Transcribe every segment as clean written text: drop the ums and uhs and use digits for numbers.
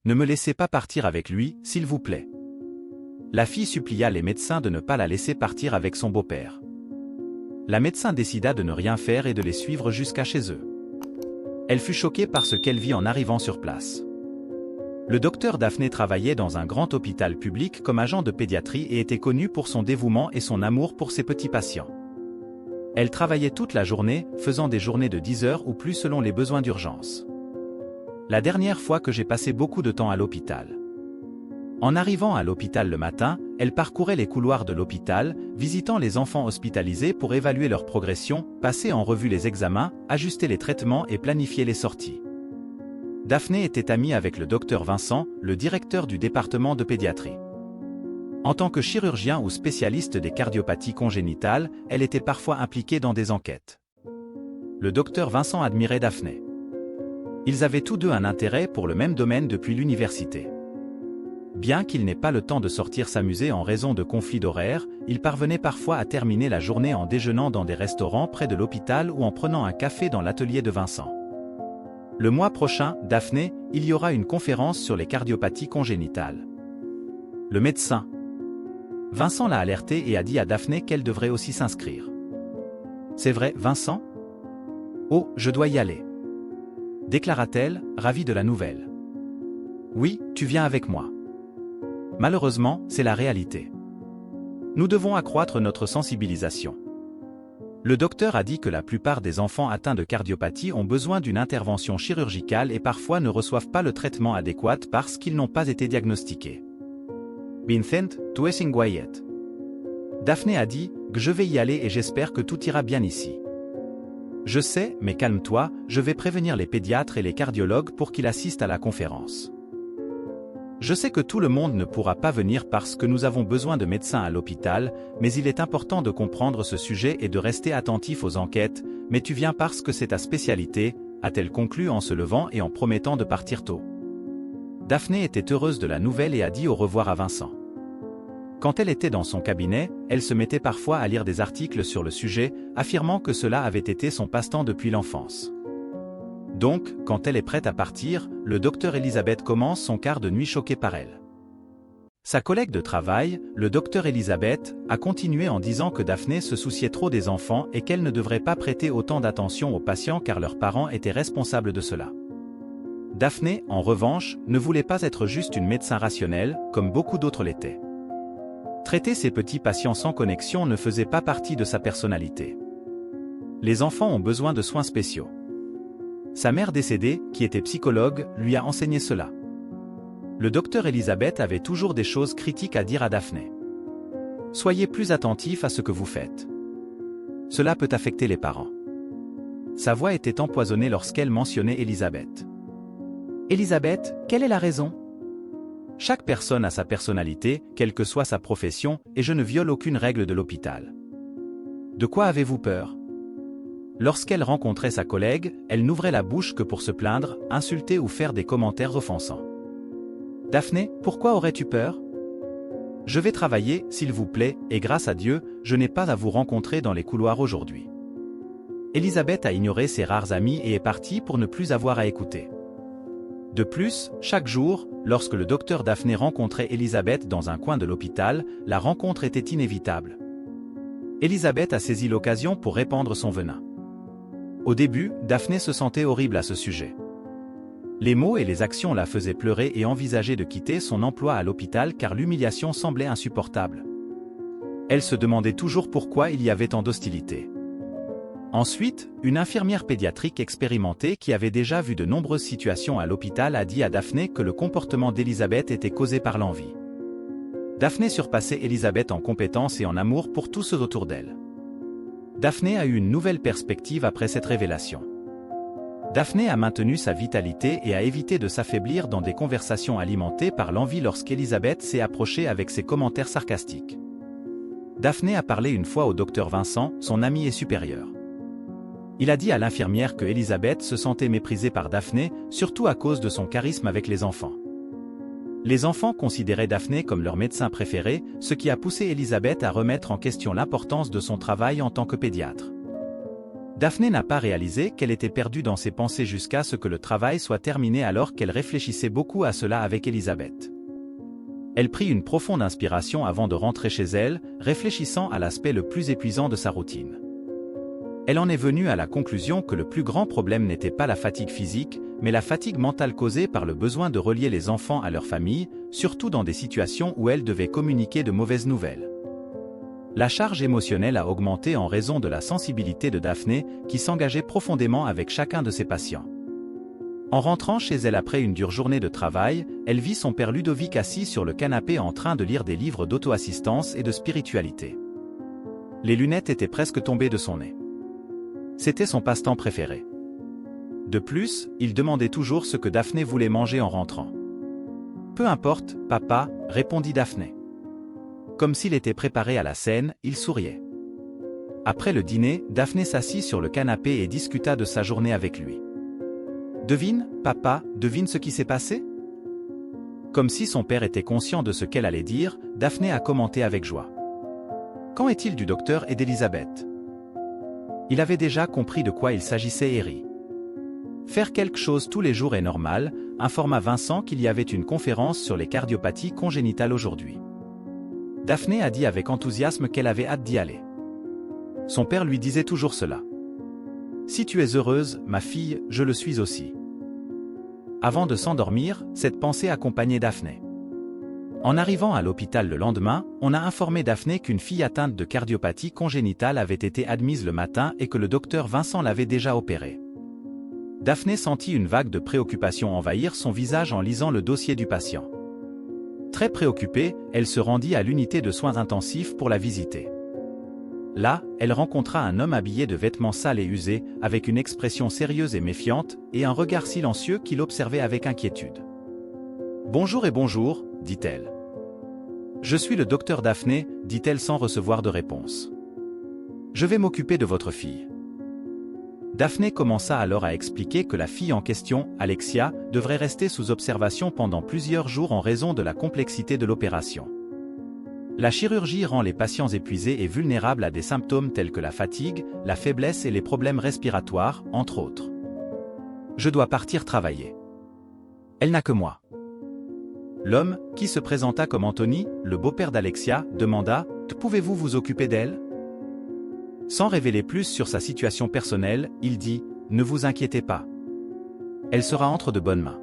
Ne me laissez pas partir avec lui, s'il vous plaît. La fille supplia les médecins de ne pas la laisser partir avec son beau-père. La médecin décida de ne rien faire et de les suivre jusqu'à chez eux. Elle fut choquée par ce qu'elle vit en arrivant sur place. Le docteur Daphné travaillait dans un grand hôpital public comme agent de pédiatrie et était connu pour son dévouement et son amour pour ses petits patients. Elle travaillait toute la journée, faisant des journées de 10 heures ou plus selon les besoins d'urgence. La dernière fois que j'ai passé beaucoup de temps à l'hôpital. En arrivant à l'hôpital le matin, elle parcourait les couloirs de l'hôpital, visitant les enfants hospitalisés pour évaluer leur progression, passer en revue les examens, ajuster les traitements et planifier les sorties. Daphné était amie avec le docteur Vincent, le directeur du département de pédiatrie. En tant que chirurgien ou spécialiste des cardiopathies congénitales, elle était parfois impliquée dans des enquêtes. Le docteur Vincent admirait Daphné. Ils avaient tous deux un intérêt pour le même domaine depuis l'université. Bien qu'il n'ait pas le temps de sortir s'amuser en raison de conflits d'horaires, il parvenait parfois à terminer la journée en déjeunant dans des restaurants près de l'hôpital ou en prenant un café dans l'atelier de Vincent. Le mois prochain, Daphné, il y aura une conférence sur les cardiopathies congénitales. Le médecin Vincent l'a alertée et a dit à Daphné qu'elle devrait aussi s'inscrire. C'est vrai, Vincent? Oh, je dois y aller. Déclara-t-elle, ravie de la nouvelle. Oui, tu viens avec moi. Malheureusement, c'est la réalité. Nous devons accroître notre sensibilisation. Le docteur a dit que la plupart des enfants atteints de cardiopathie ont besoin d'une intervention chirurgicale et parfois ne reçoivent pas le traitement adéquat parce qu'ils n'ont pas été diagnostiqués. Vincent, tu es inquiet. Daphné a dit que je vais y aller et j'espère que tout ira bien ici. Je sais, mais calme-toi, je vais prévenir les pédiatres et les cardiologues pour qu'ils assistent à la conférence. Je sais que tout le monde ne pourra pas venir parce que nous avons besoin de médecins à l'hôpital, mais il est important de comprendre ce sujet et de rester attentif aux enquêtes, mais tu viens parce que c'est ta spécialité, a-t-elle conclu en se levant et en promettant de partir tôt. Daphné était heureuse de la nouvelle et a dit au revoir à Vincent. Quand elle était dans son cabinet, elle se mettait parfois à lire des articles sur le sujet, affirmant que cela avait été son passe-temps depuis l'enfance. Donc, quand elle est prête à partir, le docteur Elisabeth commence son quart de nuit choqué par elle. Sa collègue de travail, le docteur Elisabeth, a continué en disant que Daphné se souciait trop des enfants et qu'elle ne devrait pas prêter autant d'attention aux patients car leurs parents étaient responsables de cela. Daphné, en revanche, ne voulait pas être juste une médecin rationnelle, comme beaucoup d'autres l'étaient. Traiter ses petits patients sans connexion ne faisait pas partie de sa personnalité. Les enfants ont besoin de soins spéciaux. Sa mère décédée, qui était psychologue, lui a enseigné cela. Le docteur Elisabeth avait toujours des choses critiques à dire à Daphné. Soyez plus attentif à ce que vous faites. Cela peut affecter les parents. Sa voix était empoisonnée lorsqu'elle mentionnait Elisabeth. Elisabeth, quelle est la raison? Chaque personne a sa personnalité, quelle que soit sa profession, et je ne viole aucune règle de l'hôpital. De quoi avez-vous peur? Lorsqu'elle rencontrait sa collègue, elle n'ouvrait la bouche que pour se plaindre, insulter ou faire des commentaires offensants. Daphné, pourquoi aurais-tu peur? Je vais travailler, s'il vous plaît, et grâce à Dieu, je n'ai pas à vous rencontrer dans les couloirs aujourd'hui. Elisabeth a ignoré ses rares amis et est partie pour ne plus avoir à écouter. De plus, chaque jour, lorsque le docteur Daphné rencontrait Elisabeth dans un coin de l'hôpital, la rencontre était inévitable. Elisabeth a saisi l'occasion pour répandre son venin. Au début, Daphné se sentait horrible à ce sujet. Les mots et les actions la faisaient pleurer et envisager de quitter son emploi à l'hôpital car l'humiliation semblait insupportable. Elle se demandait toujours pourquoi il y avait tant d'hostilité. Ensuite, une infirmière pédiatrique expérimentée qui avait déjà vu de nombreuses situations à l'hôpital a dit à Daphné que le comportement d'Elisabeth était causé par l'envie. Daphné surpassait Elisabeth en compétences et en amour pour tous ceux autour d'elle. Daphné a eu une nouvelle perspective après cette révélation. Daphné a maintenu sa vitalité et a évité de s'affaiblir dans des conversations alimentées par l'envie lorsqu'Elisabeth s'est approchée avec ses commentaires sarcastiques. Daphné a parlé une fois au docteur Vincent, son ami et supérieur. Il a dit à l'infirmière que Elisabeth se sentait méprisée par Daphné, surtout à cause de son charisme avec les enfants. Les enfants considéraient Daphné comme leur médecin préféré, ce qui a poussé Elisabeth à remettre en question l'importance de son travail en tant que pédiatre. Daphné n'a pas réalisé qu'elle était perdue dans ses pensées jusqu'à ce que le travail soit terminé alors qu'elle réfléchissait beaucoup à cela avec Elisabeth. Elle prit une profonde inspiration avant de rentrer chez elle, réfléchissant à l'aspect le plus épuisant de sa routine. Elle en est venue à la conclusion que le plus grand problème n'était pas la fatigue physique, mais la fatigue mentale causée par le besoin de relier les enfants à leur famille, surtout dans des situations où elle devait communiquer de mauvaises nouvelles. La charge émotionnelle a augmenté en raison de la sensibilité de Daphné, qui s'engageait profondément avec chacun de ses patients. En rentrant chez elle après une dure journée de travail, elle vit son père Ludovic assis sur le canapé en train de lire des livres d'auto-assistance et de spiritualité. Les lunettes étaient presque tombées de son nez. C'était son passe-temps préféré. De plus, il demandait toujours ce que Daphné voulait manger en rentrant. « Peu importe, papa », répondit Daphné. Comme s'il était préparé à la scène, il souriait. Après le dîner, Daphné s'assit sur le canapé et discuta de sa journée avec lui. « Devine, papa, devine ce qui s'est passé ?» Comme si son père était conscient de ce qu'elle allait dire, Daphné a commenté avec joie. « Qu'en est-il du docteur et d'Elisabeth ?» Il avait déjà compris de quoi il s'agissait et rit. Faire quelque chose tous les jours est normal, informa Vincent qu'il y avait une conférence sur les cardiopathies congénitales aujourd'hui. Daphné a dit avec enthousiasme qu'elle avait hâte d'y aller. Son père lui disait toujours cela. « Si tu es heureuse, ma fille, je le suis aussi. » Avant de s'endormir, cette pensée accompagnait Daphné. En arrivant à l'hôpital le lendemain, on a informé Daphné qu'une fille atteinte de cardiopathie congénitale avait été admise le matin et que le docteur Vincent l'avait déjà opérée. Daphné sentit une vague de préoccupation envahir son visage en lisant le dossier du patient. Très préoccupée, elle se rendit à l'unité de soins intensifs pour la visiter. Là, elle rencontra un homme habillé de vêtements sales et usés, avec une expression sérieuse et méfiante, et un regard silencieux qui l'observait avec inquiétude. « Bonjour et bonjour », dit-elle. « Je suis le docteur Daphné », dit-elle sans recevoir de réponse. « Je vais m'occuper de votre fille. » Daphné commença alors à expliquer que la fille en question, Alexia, devrait rester sous observation pendant plusieurs jours en raison de la complexité de l'opération. La chirurgie rend les patients épuisés et vulnérables à des symptômes tels que la fatigue, la faiblesse et les problèmes respiratoires, entre autres. Je dois partir travailler. Elle n'a que moi. L'homme, qui se présenta comme Anthony, le beau-père d'Alexia, demanda « Pouvez-vous vous occuper d'elle ?» Sans révéler plus sur sa situation personnelle, il dit « Ne vous inquiétez pas. Elle sera entre de bonnes mains. »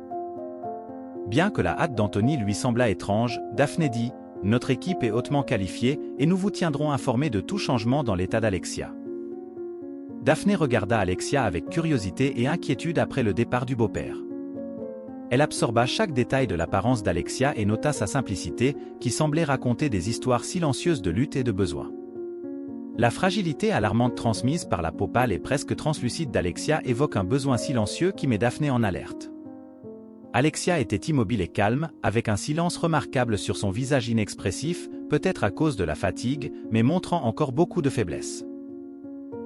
Bien que la hâte d'Anthony lui semblât étrange, Daphné dit « Notre équipe est hautement qualifiée et nous vous tiendrons informés de tout changement dans l'état d'Alexia. » Daphné regarda Alexia avec curiosité et inquiétude après le départ du beau-père. Elle absorba chaque détail de l'apparence d'Alexia et nota sa simplicité, qui semblait raconter des histoires silencieuses de lutte et de besoin. La fragilité alarmante transmise par la peau pâle et presque translucide d'Alexia évoque un besoin silencieux qui met Daphné en alerte. Alexia était immobile et calme, avec un silence remarquable sur son visage inexpressif, peut-être à cause de la fatigue, mais montrant encore beaucoup de faiblesse.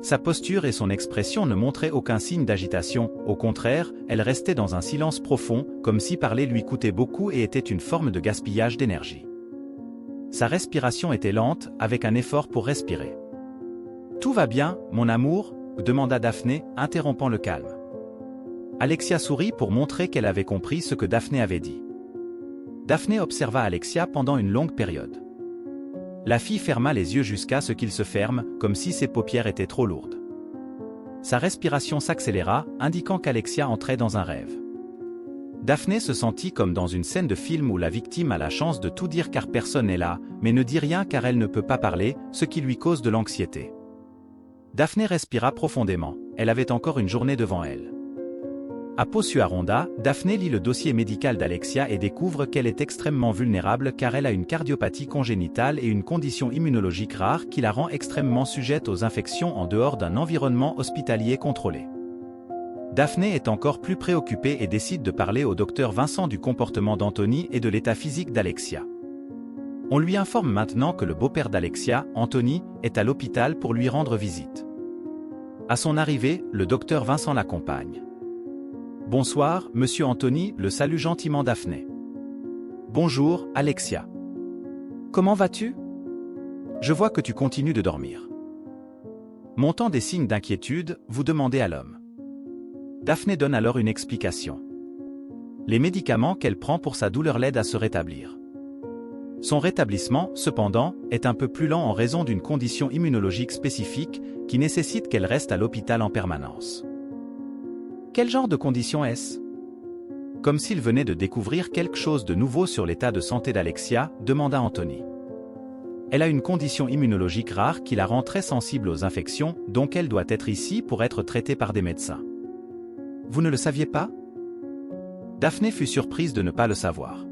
Sa posture et son expression ne montraient aucun signe d'agitation, au contraire, elle restait dans un silence profond, comme si parler lui coûtait beaucoup et était une forme de gaspillage d'énergie. Sa respiration était lente, avec un effort pour respirer. « Tout va bien, mon amour ?» demanda Daphné, interrompant le calme. Alexia sourit pour montrer qu'elle avait compris ce que Daphné avait dit. Daphné observa Alexia pendant une longue période. La fille ferma les yeux jusqu'à ce qu'ils se ferment, comme si ses paupières étaient trop lourdes. Sa respiration s'accéléra, indiquant qu'Alexia entrait dans un rêve. Daphné se sentit comme dans une scène de film où la victime a la chance de tout dire car personne n'est là, mais ne dit rien car elle ne peut pas parler, ce qui lui cause de l'anxiété. Daphné respira profondément, elle avait encore une journée devant elle. À Possuaronda, Daphné lit le dossier médical d'Alexia et découvre qu'elle est extrêmement vulnérable car elle a une cardiopathie congénitale et une condition immunologique rare qui la rend extrêmement sujette aux infections en dehors d'un environnement hospitalier contrôlé. Daphné est encore plus préoccupée et décide de parler au docteur Vincent du comportement d'Anthony et de l'état physique d'Alexia. On lui informe maintenant que le beau-père d'Alexia, Anthony, est à l'hôpital pour lui rendre visite. À son arrivée, le docteur Vincent l'accompagne. « Bonsoir, monsieur Anthony », le salue gentiment Daphné. « Bonjour, Alexia. Comment vas-tu ? Je vois que tu continues de dormir. » Montant des signes d'inquiétude, vous demandez à l'homme. Daphné donne alors une explication. Les médicaments qu'elle prend pour sa douleur l'aident à se rétablir. Son rétablissement, cependant, est un peu plus lent en raison d'une condition immunologique spécifique qui nécessite qu'elle reste à l'hôpital en permanence. Quel genre de condition est-ce? Comme s'il venait de découvrir quelque chose de nouveau sur l'état de santé d'Alexia, demanda Anthony. Elle a une condition immunologique rare qui la rend très sensible aux infections, donc elle doit être ici pour être traitée par des médecins. Vous ne le saviez pas? Daphné fut surprise de ne pas le savoir.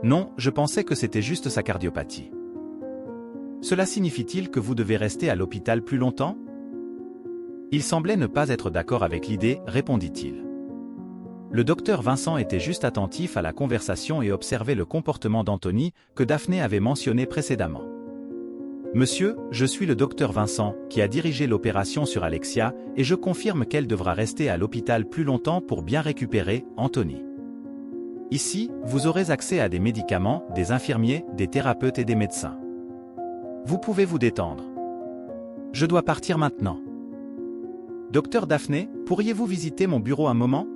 Non, je pensais que c'était juste sa cardiopathie. Cela signifie-t-il que vous devez rester à l'hôpital plus longtemps? Il semblait ne pas être d'accord avec l'idée, répondit-il. Le docteur Vincent était juste attentif à la conversation et observait le comportement d'Anthony que Daphné avait mentionné précédemment. Monsieur, je suis le docteur Vincent, qui a dirigé l'opération sur Alexia, et je confirme qu'elle devra rester à l'hôpital plus longtemps pour bien récupérer, Anthony. Ici, vous aurez accès à des médicaments, des infirmiers, des thérapeutes et des médecins. Vous pouvez vous détendre. Je dois partir maintenant. Docteur Daphné, pourriez-vous visiter mon bureau un moment?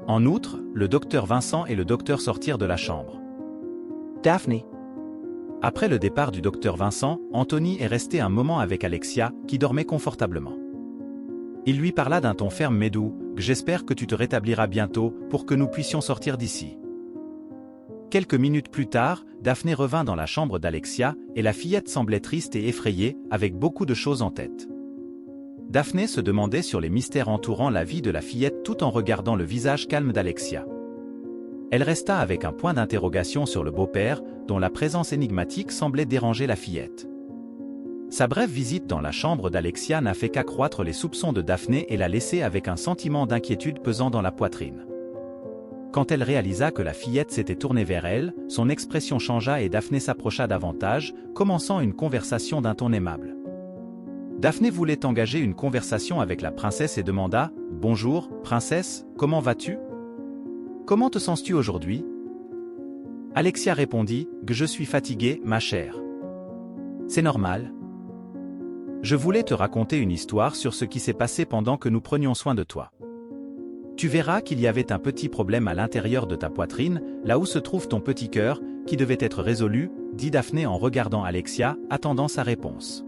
En outre, le docteur Vincent et le docteur sortirent de la chambre. Daphné. Après le départ du docteur Vincent, Anthony est resté un moment avec Alexia, qui dormait confortablement. Il lui parla d'un ton ferme mais doux, « J'espère que tu te rétabliras bientôt, pour que nous puissions sortir d'ici. » Quelques minutes plus tard, Daphné revint dans la chambre d'Alexia, et la fillette semblait triste et effrayée, avec beaucoup de choses en tête. Daphné se demandait sur les mystères entourant la vie de la fillette tout en regardant le visage calme d'Alexia. Elle resta avec un point d'interrogation sur le beau-père, dont la présence énigmatique semblait déranger la fillette. Sa brève visite dans la chambre d'Alexia n'a fait qu'accroître les soupçons de Daphné et la laisser avec un sentiment d'inquiétude pesant dans la poitrine. Quand elle réalisa que la fillette s'était tournée vers elle, son expression changea et Daphné s'approcha davantage, commençant une conversation d'un ton aimable. Daphné voulait engager une conversation avec la princesse et demanda « Bonjour, princesse, comment vas-tu? Comment te sens-tu aujourd'hui ?» Alexia répondit « Je suis fatiguée, ma chère. » C'est normal. Je voulais te raconter une histoire sur ce qui s'est passé pendant que nous prenions soin de toi. Tu verras qu'il y avait un petit problème à l'intérieur de ta poitrine, là où se trouve ton petit cœur, qui devait être résolu, dit Daphné en regardant Alexia, attendant sa réponse.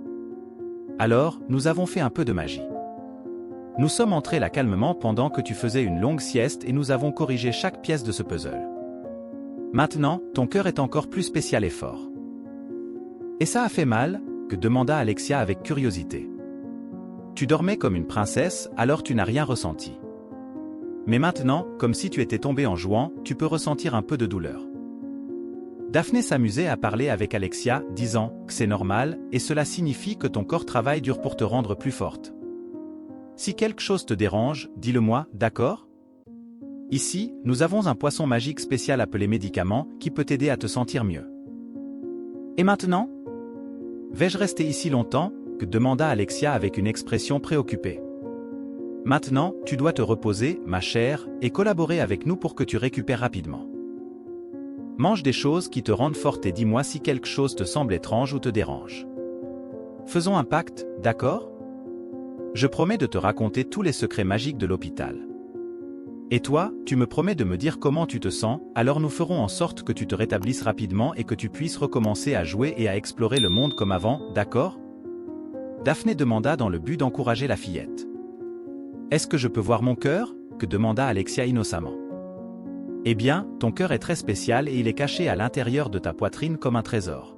Alors, nous avons fait un peu de magie. Nous sommes entrés là calmement pendant que tu faisais une longue sieste et nous avons corrigé chaque pièce de ce puzzle. Maintenant, ton cœur est encore plus spécial et fort. Et ça a fait mal, que demanda Alexia avec curiosité. Tu dormais comme une princesse, alors tu n'as rien ressenti. Mais maintenant, comme si tu étais tombé en jouant, tu peux ressentir un peu de douleur. Daphné s'amusait à parler avec Alexia, disant que c'est normal, et cela signifie que ton corps travaille dur pour te rendre plus forte. Si quelque chose te dérange, dis-le-moi, d'accord? Ici, nous avons un poisson magique spécial appelé médicament qui peut t'aider à te sentir mieux. Et maintenant? Vais-je rester ici longtemps? Que demanda Alexia avec une expression préoccupée. Maintenant, tu dois te reposer, ma chère, et collaborer avec nous pour que tu récupères rapidement. Mange des choses qui te rendent forte et dis-moi si quelque chose te semble étrange ou te dérange. Faisons un pacte, d'accord? Je promets de te raconter tous les secrets magiques de l'hôpital. Et toi, tu me promets de me dire comment tu te sens, alors nous ferons en sorte que tu te rétablisses rapidement et que tu puisses recommencer à jouer et à explorer le monde comme avant, d'accord? Daphné demanda dans le but d'encourager la fillette. Est-ce que je peux voir mon cœur? Que demanda Alexia innocemment. Eh bien, ton cœur est très spécial et il est caché à l'intérieur de ta poitrine comme un trésor.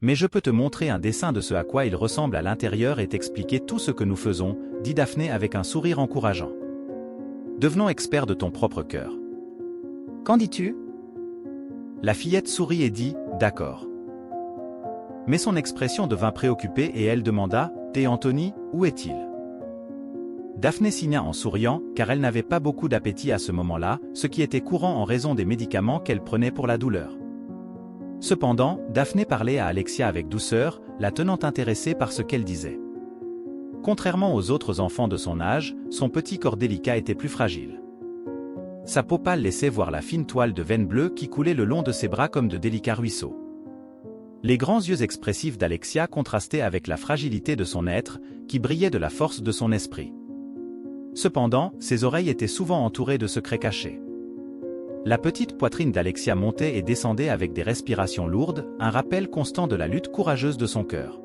Mais je peux te montrer un dessin de ce à quoi il ressemble à l'intérieur et t'expliquer tout ce que nous faisons, dit Daphné avec un sourire encourageant. Devenons experts de ton propre cœur. Qu'en dis-tu? La fillette sourit et dit, d'accord. Mais son expression devint préoccupée et elle demanda, et Anthony, où est-il? Daphné signa en souriant, car elle n'avait pas beaucoup d'appétit à ce moment-là, ce qui était courant en raison des médicaments qu'elle prenait pour la douleur. Cependant, Daphné parlait à Alexia avec douceur, la tenant intéressée par ce qu'elle disait. Contrairement aux autres enfants de son âge, son petit corps délicat était plus fragile. Sa peau pâle laissait voir la fine toile de veines bleues qui coulait le long de ses bras comme de délicats ruisseaux. Les grands yeux expressifs d'Alexia contrastaient avec la fragilité de son être, qui brillait de la force de son esprit. Cependant, ses oreilles étaient souvent entourées de secrets cachés. La petite poitrine d'Alexia montait et descendait avec des respirations lourdes, un rappel constant de la lutte courageuse de son cœur.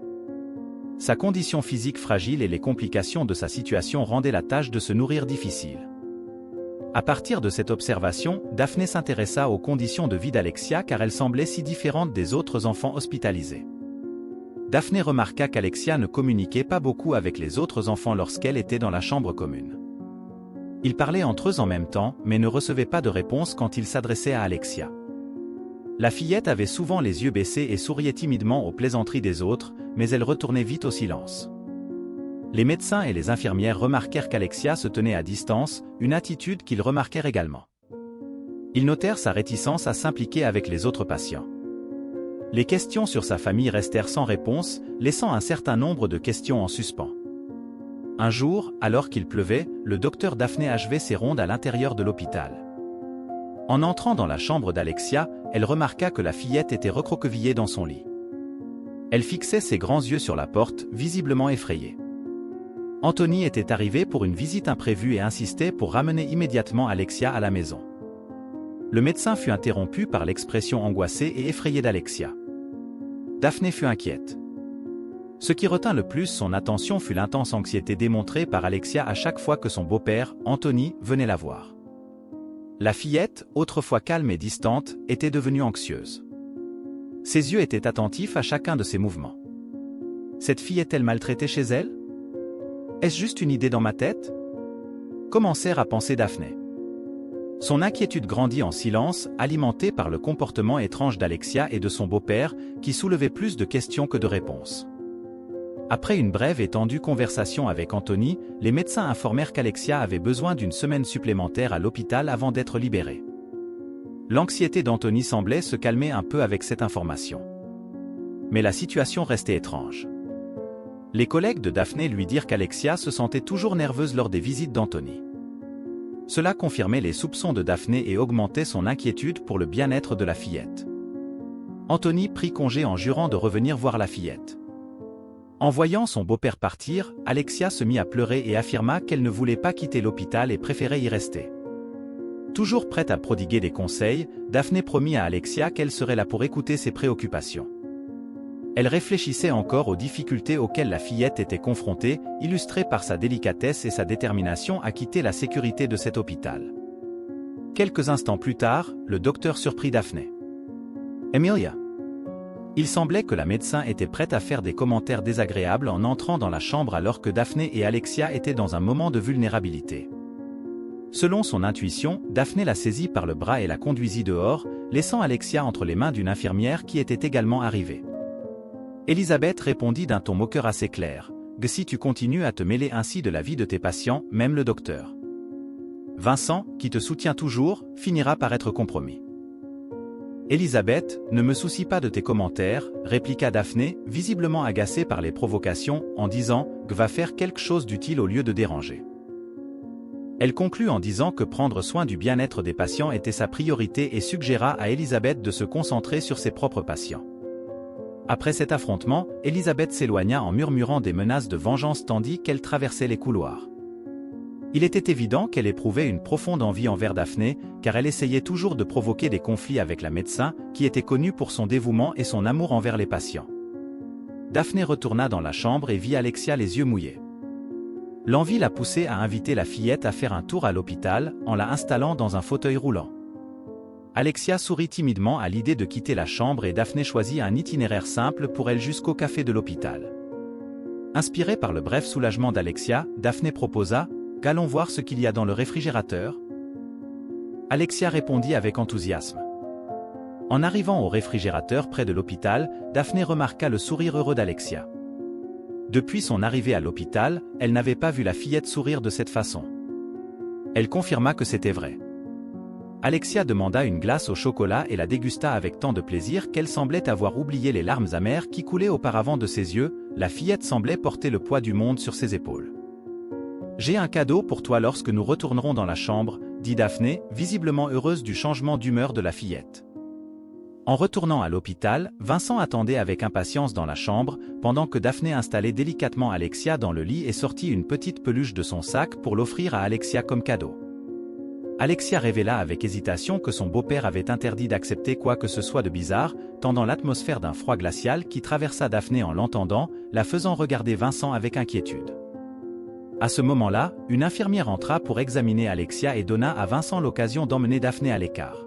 Sa condition physique fragile et les complications de sa situation rendaient la tâche de se nourrir difficile. À partir de cette observation, Daphné s'intéressa aux conditions de vie d'Alexia car elle semblait si différente des autres enfants hospitalisés. Daphné remarqua qu'Alexia ne communiquait pas beaucoup avec les autres enfants lorsqu'elle était dans la chambre commune. Ils parlaient entre eux en même temps, mais ne recevaient pas de réponse quand ils s'adressaient à Alexia. La fillette avait souvent les yeux baissés et souriait timidement aux plaisanteries des autres, mais elle retournait vite au silence. Les médecins et les infirmières remarquèrent qu'Alexia se tenait à distance, une attitude qu'ils remarquèrent également. Ils notèrent sa réticence à s'impliquer avec les autres patients. Les questions sur sa famille restèrent sans réponse, laissant un certain nombre de questions en suspens. Un jour, alors qu'il pleuvait, le docteur Daphné achevait ses rondes à l'intérieur de l'hôpital. En entrant dans la chambre d'Alexia, elle remarqua que la fillette était recroquevillée dans son lit. Elle fixait ses grands yeux sur la porte, visiblement effrayée. Anthony était arrivé pour une visite imprévue et insistait pour ramener immédiatement Alexia à la maison. Le médecin fut interrompu par l'expression angoissée et effrayée d'Alexia. Daphné fut inquiète. Ce qui retint le plus son attention fut l'intense anxiété démontrée par Alexia à chaque fois que son beau-père, Anthony, venait la voir. La fillette, autrefois calme et distante, était devenue anxieuse. Ses yeux étaient attentifs à chacun de ses mouvements. Cette fille est-elle maltraitée chez elle? Est-ce juste une idée dans ma tête? Commencèrent à penser Daphné. Son inquiétude grandit en silence, alimentée par le comportement étrange d'Alexia et de son beau-père, qui soulevait plus de questions que de réponses. Après une brève et tendue conversation avec Anthony, les médecins informèrent qu'Alexia avait besoin d'une semaine supplémentaire à l'hôpital avant d'être libérée. L'anxiété d'Anthony semblait se calmer un peu avec cette information. Mais la situation restait étrange. Les collègues de Daphné lui dirent qu'Alexia se sentait toujours nerveuse lors des visites d'Anthony. Cela confirmait les soupçons de Daphné et augmentait son inquiétude pour le bien-être de la fillette. Anthony prit congé en jurant de revenir voir la fillette. En voyant son beau-père partir, Alexia se mit à pleurer et affirma qu'elle ne voulait pas quitter l'hôpital et préférait y rester. Toujours prête à prodiguer des conseils, Daphné promit à Alexia qu'elle serait là pour écouter ses préoccupations. Elle réfléchissait encore aux difficultés auxquelles la fillette était confrontée, illustrées par sa délicatesse et sa détermination à quitter la sécurité de cet hôpital. Quelques instants plus tard, le docteur surprit Daphné. « Emilia !» Il semblait que la médecin était prête à faire des commentaires désagréables en entrant dans la chambre alors que Daphné et Alexia étaient dans un moment de vulnérabilité. Selon son intuition, Daphné la saisit par le bras et la conduisit dehors, laissant Alexia entre les mains d'une infirmière qui était également arrivée. Elisabeth répondit d'un ton moqueur assez clair, « Si tu continues à te mêler ainsi de la vie de tes patients, même le docteur Vincent, qui te soutient toujours, finira par être compromis. » Elisabeth, ne me soucie pas de tes commentaires, répliqua Daphné, visiblement agacée par les provocations, en disant que va faire quelque chose d'utile au lieu de déranger. Elle conclut en disant que prendre soin du bien-être des patients était sa priorité et suggéra à Elisabeth de se concentrer sur ses propres patients. Après cet affrontement, Elisabeth s'éloigna en murmurant des menaces de vengeance tandis qu'elle traversait les couloirs. Il était évident qu'elle éprouvait une profonde envie envers Daphné, car elle essayait toujours de provoquer des conflits avec la médecin, qui était connue pour son dévouement et son amour envers les patients. Daphné retourna dans la chambre et vit Alexia les yeux mouillés. L'envie l'a poussée à inviter la fillette à faire un tour à l'hôpital, en la installant dans un fauteuil roulant. Alexia sourit timidement à l'idée de quitter la chambre et Daphné choisit un itinéraire simple pour elle jusqu'au café de l'hôpital. Inspirée par le bref soulagement d'Alexia, Daphné proposa « Allons voir ce qu'il y a dans le réfrigérateur ?» Alexia répondit avec enthousiasme. En arrivant au réfrigérateur près de l'hôpital, Daphné remarqua le sourire heureux d'Alexia. Depuis son arrivée à l'hôpital, elle n'avait pas vu la fillette sourire de cette façon. Elle confirma que c'était vrai. Alexia demanda une glace au chocolat et la dégusta avec tant de plaisir qu'elle semblait avoir oublié les larmes amères qui coulaient auparavant de ses yeux, la fillette semblait porter le poids du monde sur ses épaules. « J'ai un cadeau pour toi lorsque nous retournerons dans la chambre, » dit Daphné, visiblement heureuse du changement d'humeur de la fillette. En retournant à l'hôpital, Vincent attendait avec impatience dans la chambre, pendant que Daphné installait délicatement Alexia dans le lit et sortit une petite peluche de son sac pour l'offrir à Alexia comme cadeau. Alexia révéla avec hésitation que son beau-père avait interdit d'accepter quoi que ce soit de bizarre, tendant l'atmosphère d'un froid glacial qui traversa Daphné en l'entendant, la faisant regarder Vincent avec inquiétude. À ce moment-là, une infirmière entra pour examiner Alexia et donna à Vincent l'occasion d'emmener Daphné à l'écart.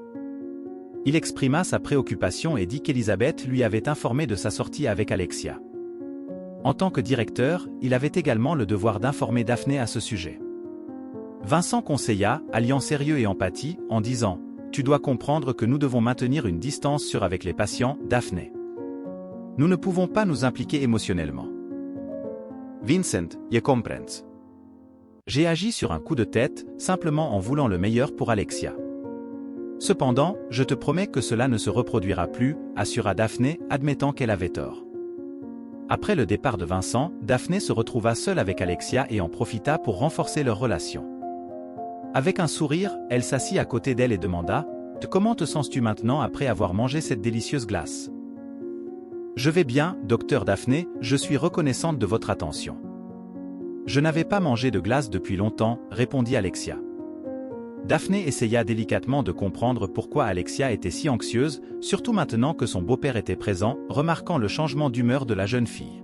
Il exprima sa préoccupation et dit qu'Elisabeth lui avait informé de sa sortie avec Alexia. En tant que directeur, il avait également le devoir d'informer Daphné à ce sujet. Vincent conseilla, alliant sérieux et empathie, en disant « Tu dois comprendre que nous devons maintenir une distance sûre avec les patients, Daphné. Nous ne pouvons pas nous impliquer émotionnellement. » Vincent, je comprends. J'ai agi sur un coup de tête, simplement en voulant le meilleur pour Alexia. Cependant, je te promets que cela ne se reproduira plus, assura Daphné, admettant qu'elle avait tort. Après le départ de Vincent, Daphné se retrouva seule avec Alexia et en profita pour renforcer leur relation. Avec un sourire, elle s'assit à côté d'elle et demanda « Comment te sens-tu maintenant après avoir mangé cette délicieuse glace ?»« Je vais bien, docteur Daphné, je suis reconnaissante de votre attention. »« Je n'avais pas mangé de glace depuis longtemps, » répondit Alexia. Daphné essaya délicatement de comprendre pourquoi Alexia était si anxieuse, surtout maintenant que son beau-père était présent, remarquant le changement d'humeur de la jeune fille.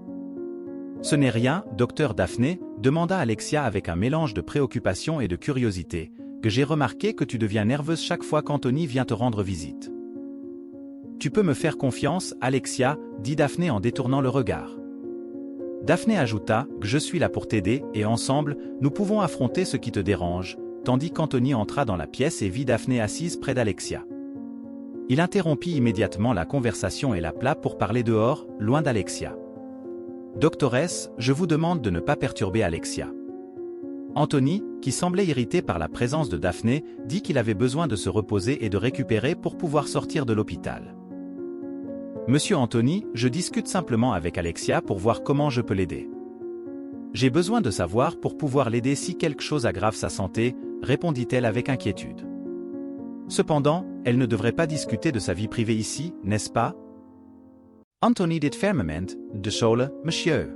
« Ce n'est rien, docteur Daphné, » demanda Alexia avec un mélange de préoccupation et de curiosité, « que j'ai remarqué que tu deviens nerveuse chaque fois qu'Anthony vient te rendre visite. »« Tu peux me faire confiance, Alexia, » dit Daphné en détournant le regard. Daphné ajouta « Je suis là pour t'aider et ensemble, nous pouvons affronter ce qui te dérange. » Tandis qu'Anthony entra dans la pièce et vit Daphné assise près d'Alexia. Il interrompit immédiatement la conversation et l'appela pour parler dehors, loin d'Alexia. « Doctoresse, je vous demande de ne pas perturber Alexia. » Anthony, qui semblait irrité par la présence de Daphné, dit qu'il avait besoin de se reposer et de récupérer pour pouvoir sortir de l'hôpital. « Monsieur Anthony, je discute simplement avec Alexia pour voir comment je peux l'aider. J'ai besoin de savoir pour pouvoir l'aider si quelque chose aggrave sa santé, » répondit-elle avec inquiétude. Cependant, elle ne devrait pas discuter de sa vie privée ici, n'est-ce pas? Anthony dit fermement, de Scholle, monsieur.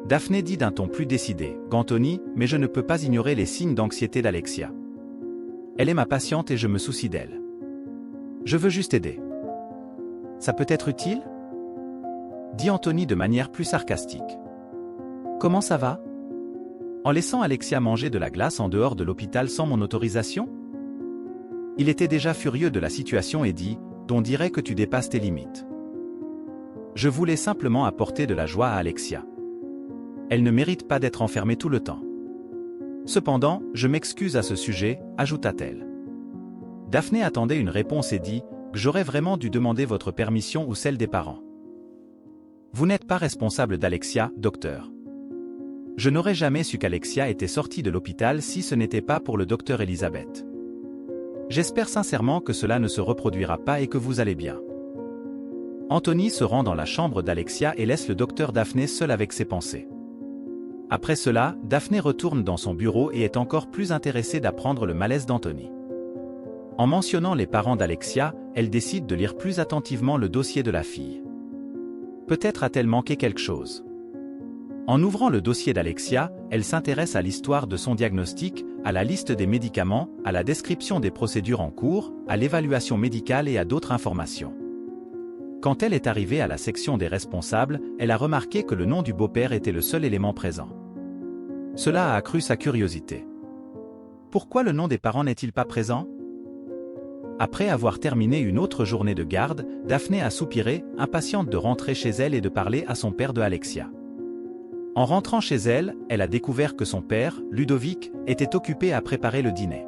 Daphné dit d'un ton plus décidé, Anthony, mais je ne peux pas ignorer les signes d'anxiété d'Alexia. Elle est ma patiente et je me soucie d'elle. Je veux juste aider. Ça peut être utile? Dit Anthony de manière plus sarcastique. Comment ça va? En laissant Alexia manger de la glace en dehors de l'hôpital sans mon autorisation? Il était déjà furieux de la situation et dit, on dirait que tu dépasses tes limites. Je voulais simplement apporter de la joie à Alexia. Elle ne mérite pas d'être enfermée tout le temps. Cependant, je m'excuse à ce sujet, ajouta-t-elle. Daphné attendait une réponse et dit, que j'aurais vraiment dû demander votre permission ou celle des parents. Vous n'êtes pas responsable d'Alexia, docteur. Je n'aurais jamais su qu'Alexia était sortie de l'hôpital si ce n'était pas pour le docteur Elisabeth. J'espère sincèrement que cela ne se reproduira pas et que vous allez bien. Anthony se rend dans la chambre d'Alexia et laisse le docteur Daphné seul avec ses pensées. Après cela, Daphné retourne dans son bureau et est encore plus intéressée d'apprendre le malaise d'Anthony. En mentionnant les parents d'Alexia, elle décide de lire plus attentivement le dossier de la fille. Peut-être a-t-elle manqué quelque chose. En ouvrant le dossier d'Alexia, elle s'intéresse à l'histoire de son diagnostic, à la liste des médicaments, à la description des procédures en cours, à l'évaluation médicale et à d'autres informations. Quand elle est arrivée à la section des responsables, elle a remarqué que le nom du beau-père était le seul élément présent. Cela a accru sa curiosité. Pourquoi le nom des parents n'est-il pas présent? Après avoir terminé une autre journée de garde, Daphné a soupiré, impatiente de rentrer chez elle et de parler à son père de Alexia. En rentrant chez elle, elle a découvert que son père, Ludovic, était occupé à préparer le dîner.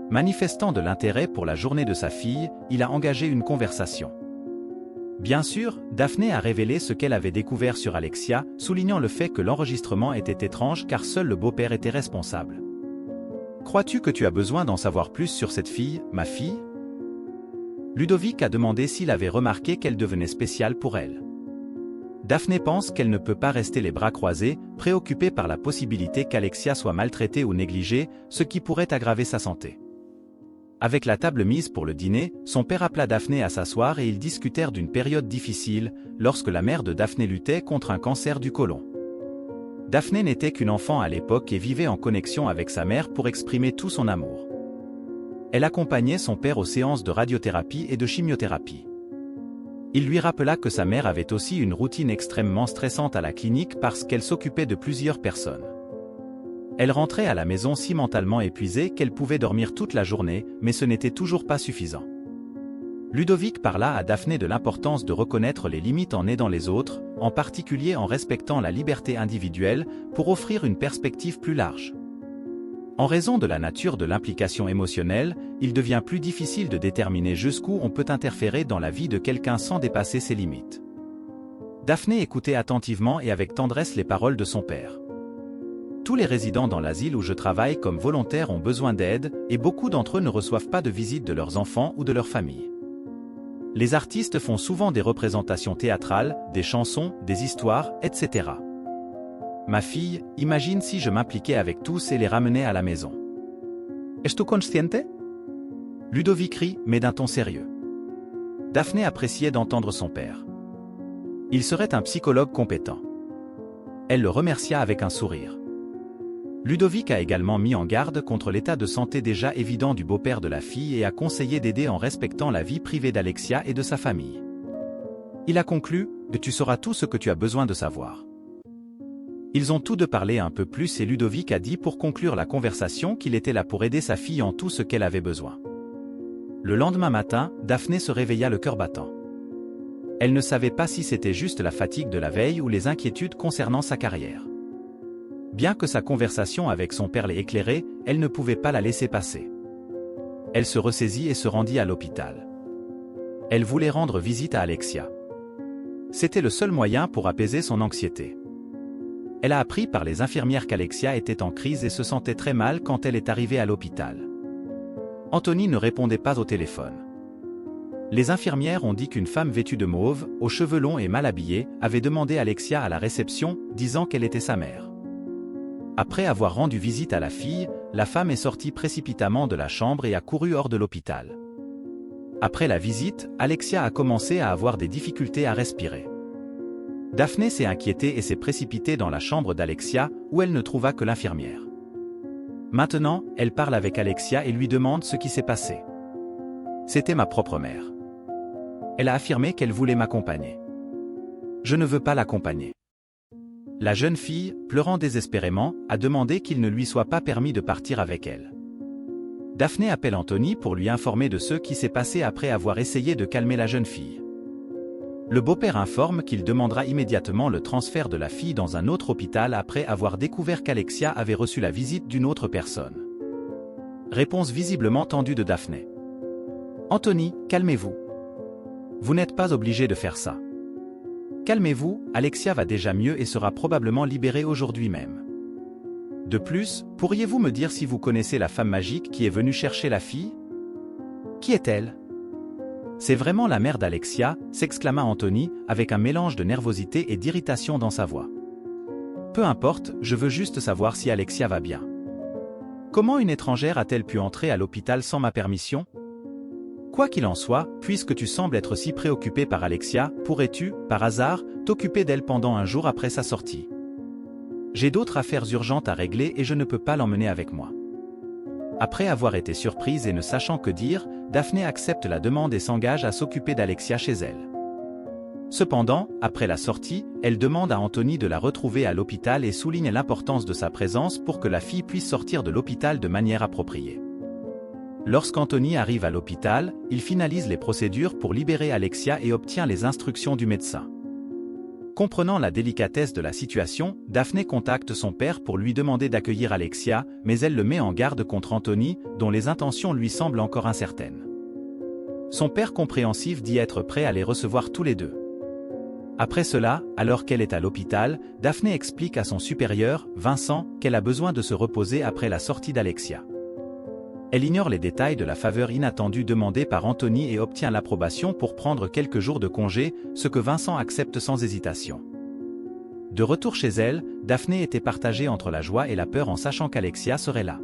Manifestant de l'intérêt pour la journée de sa fille, il a engagé une conversation. Bien sûr, Daphné a révélé ce qu'elle avait découvert sur Alexia, soulignant le fait que l'enregistrement était étrange car seul le beau-père était responsable. « Crois-tu que tu as besoin d'en savoir plus sur cette fille, ma fille ?» Ludovic a demandé s'il avait remarqué qu'elle devenait spéciale pour elle. Daphné pense qu'elle ne peut pas rester les bras croisés, préoccupée par la possibilité qu'Alexia soit maltraitée ou négligée, ce qui pourrait aggraver sa santé. Avec la table mise pour le dîner, son père appela Daphné à s'asseoir et ils discutèrent d'une période difficile, lorsque la mère de Daphné luttait contre un cancer du côlon. Daphné n'était qu'une enfant à l'époque et vivait en connexion avec sa mère pour exprimer tout son amour. Elle accompagnait son père aux séances de radiothérapie et de chimiothérapie. Il lui rappela que sa mère avait aussi une routine extrêmement stressante à la clinique parce qu'elle s'occupait de plusieurs personnes. Elle rentrait à la maison si mentalement épuisée qu'elle pouvait dormir toute la journée, mais ce n'était toujours pas suffisant. Ludovic parla à Daphné de l'importance de reconnaître les limites en aidant les autres, en particulier en respectant la liberté individuelle, pour offrir une perspective plus large. En raison de la nature de l'implication émotionnelle, il devient plus difficile de déterminer jusqu'où on peut interférer dans la vie de quelqu'un sans dépasser ses limites. Daphné écoutait attentivement et avec tendresse les paroles de son père. Tous les résidents dans l'asile où je travaille comme volontaire ont besoin d'aide, et beaucoup d'entre eux ne reçoivent pas de visite de leurs enfants ou de leur famille. Les artistes font souvent des représentations théâtrales, des chansons, des histoires, etc. Ma fille, imagine si je m'impliquais avec tous et les ramenais à la maison. Es-tu consciente? Ludovic rit, mais d'un ton sérieux. Daphné appréciait d'entendre son père. Il serait un psychologue compétent. Elle le remercia avec un sourire. Ludovic a également mis en garde contre l'état de santé déjà évident du beau-père de la fille et a conseillé d'aider en respectant la vie privée d'Alexia et de sa famille. Il a conclu que tu sauras tout ce que tu as besoin de savoir. Ils ont tous deux parlé un peu plus et Ludovic a dit pour conclure la conversation qu'il était là pour aider sa fille en tout ce qu'elle avait besoin. Le lendemain matin, Daphné se réveilla le cœur battant. Elle ne savait pas si c'était juste la fatigue de la veille ou les inquiétudes concernant sa carrière. Bien que sa conversation avec son père l'ait éclairée, elle ne pouvait pas la laisser passer. Elle se ressaisit et se rendit à l'hôpital. Elle voulait rendre visite à Alexia. C'était le seul moyen pour apaiser son anxiété. Elle a appris par les infirmières qu'Alexia était en crise et se sentait très mal quand elle est arrivée à l'hôpital. Anthony ne répondait pas au téléphone. Les infirmières ont dit qu'une femme vêtue de mauve, aux cheveux longs et mal habillée, avait demandé Alexia à la réception, disant qu'elle était sa mère. Après avoir rendu visite à la fille, la femme est sortie précipitamment de la chambre et a couru hors de l'hôpital. Après la visite, Alexia a commencé à avoir des difficultés à respirer. Daphné s'est inquiétée et s'est précipitée dans la chambre d'Alexia, où elle ne trouva que l'infirmière. Maintenant, elle parle avec Alexia et lui demande ce qui s'est passé. C'était ma propre mère. Elle a affirmé qu'elle voulait m'accompagner. Je ne veux pas l'accompagner. La jeune fille, pleurant désespérément, a demandé qu'il ne lui soit pas permis de partir avec elle. Daphné appelle Anthony pour lui informer de ce qui s'est passé après avoir essayé de calmer la jeune fille. Le beau-père informe qu'il demandera immédiatement le transfert de la fille dans un autre hôpital après avoir découvert qu'Alexia avait reçu la visite d'une autre personne. Réponse visiblement tendue de Daphné. Anthony, calmez-vous. Vous n'êtes pas obligé de faire ça. Calmez-vous, Alexia va déjà mieux et sera probablement libérée aujourd'hui même. De plus, pourriez-vous me dire si vous connaissez la femme magique qui est venue chercher la fille? Qui est-elle? C'est vraiment la mère d'Alexia, s'exclama Anthony, avec un mélange de nervosité et d'irritation dans sa voix. Peu importe, je veux juste savoir si Alexia va bien. Comment une étrangère a-t-elle pu entrer à l'hôpital sans ma permission? Quoi qu'il en soit, puisque tu sembles être si préoccupé par Alexia, pourrais-tu, par hasard, t'occuper d'elle pendant un jour après sa sortie? J'ai d'autres affaires urgentes à régler et je ne peux pas l'emmener avec moi. Après avoir été surprise et ne sachant que dire, Daphné accepte la demande et s'engage à s'occuper d'Alexia chez elle. Cependant, après la sortie, elle demande à Anthony de la retrouver à l'hôpital et souligne l'importance de sa présence pour que la fille puisse sortir de l'hôpital de manière appropriée. Lorsqu'Anthony arrive à l'hôpital, il finalise les procédures pour libérer Alexia et obtient les instructions du médecin. Comprenant la délicatesse de la situation, Daphné contacte son père pour lui demander d'accueillir Alexia, mais elle le met en garde contre Anthony, dont les intentions lui semblent encore incertaines. Son père compréhensif dit être prêt à les recevoir tous les deux. Après cela, alors qu'elle est à l'hôpital, Daphné explique à son supérieur, Vincent, qu'elle a besoin de se reposer après la sortie d'Alexia. Elle ignore les détails de la faveur inattendue demandée par Anthony et obtient l'approbation pour prendre quelques jours de congé, ce que Vincent accepte sans hésitation. De retour chez elle, Daphné était partagée entre la joie et la peur en sachant qu'Alexia serait là.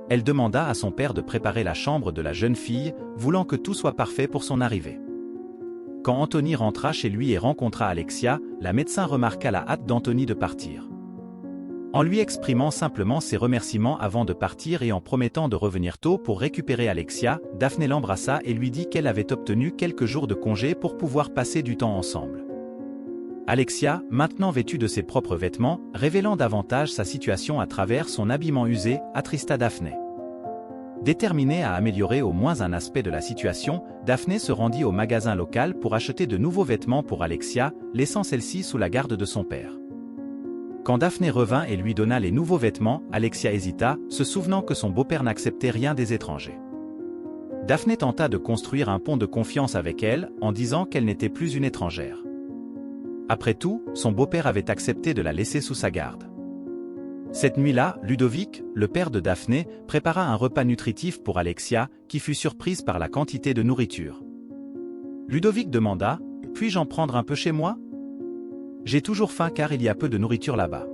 Elle demanda à son père de préparer la chambre de la jeune fille, voulant que tout soit parfait pour son arrivée. Quand Anthony rentra chez lui et rencontra Alexia, la médecin remarqua la hâte d'Anthony de partir. En lui exprimant simplement ses remerciements avant de partir et en promettant de revenir tôt pour récupérer Alexia, Daphné l'embrassa et lui dit qu'elle avait obtenu quelques jours de congé pour pouvoir passer du temps ensemble. Alexia, maintenant vêtue de ses propres vêtements, révélant davantage sa situation à travers son habillement usé, attrista Daphné. Déterminée à améliorer au moins un aspect de la situation, Daphné se rendit au magasin local pour acheter de nouveaux vêtements pour Alexia, laissant celle-ci sous la garde de son père. Quand Daphné revint et lui donna les nouveaux vêtements, Alexia hésita, se souvenant que son beau-père n'acceptait rien des étrangers. Daphné tenta de construire un pont de confiance avec elle, en disant qu'elle n'était plus une étrangère. Après tout, son beau-père avait accepté de la laisser sous sa garde. Cette nuit-là, Ludovic, le père de Daphné, prépara un repas nutritif pour Alexia, qui fut surprise par la quantité de nourriture. Ludovic demanda « Puis-je en prendre un peu chez moi ? J'ai toujours faim car il y a peu de nourriture là-bas. »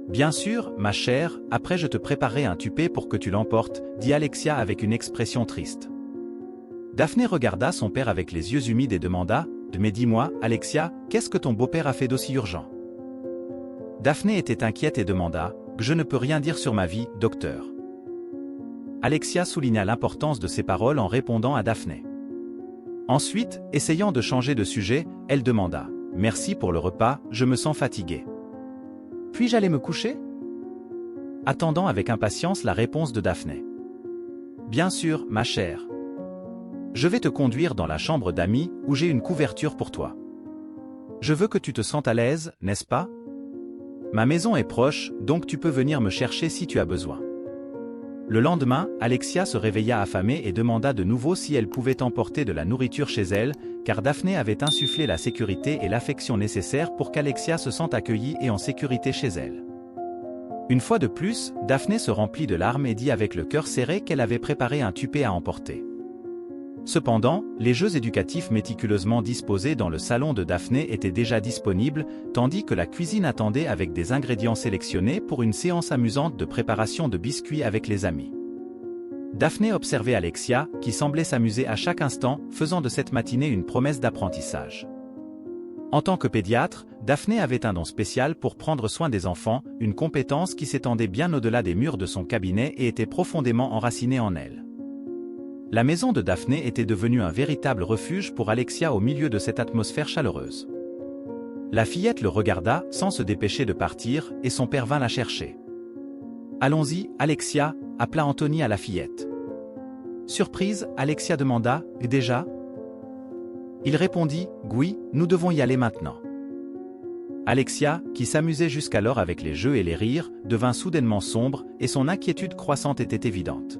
« Bien sûr, ma chère, après je te préparerai un tupé pour que tu l'emportes, » dit Alexia avec une expression triste. Daphné regarda son père avec les yeux humides et demanda « Mais dis-moi, Alexia, qu'est-ce que ton beau-père a fait d'aussi urgent ?» Daphné était inquiète et demanda « Je ne peux rien dire sur ma vie, docteur. » Alexia souligna l'importance de ces paroles en répondant à Daphné. Ensuite, essayant de changer de sujet, elle demanda « Merci pour le repas, je me sens fatiguée. Puis-je aller me coucher ?» Attendant avec impatience la réponse de Daphné. « Bien sûr, ma chère. Je vais te conduire dans la chambre d'amis où j'ai une couverture pour toi. Je veux que tu te sentes à l'aise, n'est-ce pas ? Ma maison est proche, donc tu peux venir me chercher si tu as besoin. » Le lendemain, Alexia se réveilla affamée et demanda de nouveau si elle pouvait emporter de la nourriture chez elle, car Daphné avait insufflé la sécurité et l'affection nécessaires pour qu'Alexia se sente accueillie et en sécurité chez elle. Une fois de plus, Daphné se remplit de larmes et dit avec le cœur serré qu'elle avait préparé un tupé à emporter. Cependant, les jeux éducatifs méticuleusement disposés dans le salon de Daphné étaient déjà disponibles, tandis que la cuisine attendait avec des ingrédients sélectionnés pour une séance amusante de préparation de biscuits avec les amis. Daphné observait Alexia, qui semblait s'amuser à chaque instant, faisant de cette matinée une promesse d'apprentissage. En tant que pédiatre, Daphné avait un don spécial pour prendre soin des enfants, une compétence qui s'étendait bien au-delà des murs de son cabinet et était profondément enracinée en elle. La maison de Daphné était devenue un véritable refuge pour Alexia au milieu de cette atmosphère chaleureuse. La fillette le regarda, sans se dépêcher de partir, et son père vint la chercher. « Allons-y, Alexia » appela Anthony à la fillette. Surprise, Alexia demanda « Déjà ?» Il répondit « Oui, nous devons y aller maintenant. » Alexia, qui s'amusait jusqu'alors avec les jeux et les rires, devint soudainement sombre, et son inquiétude croissante était évidente.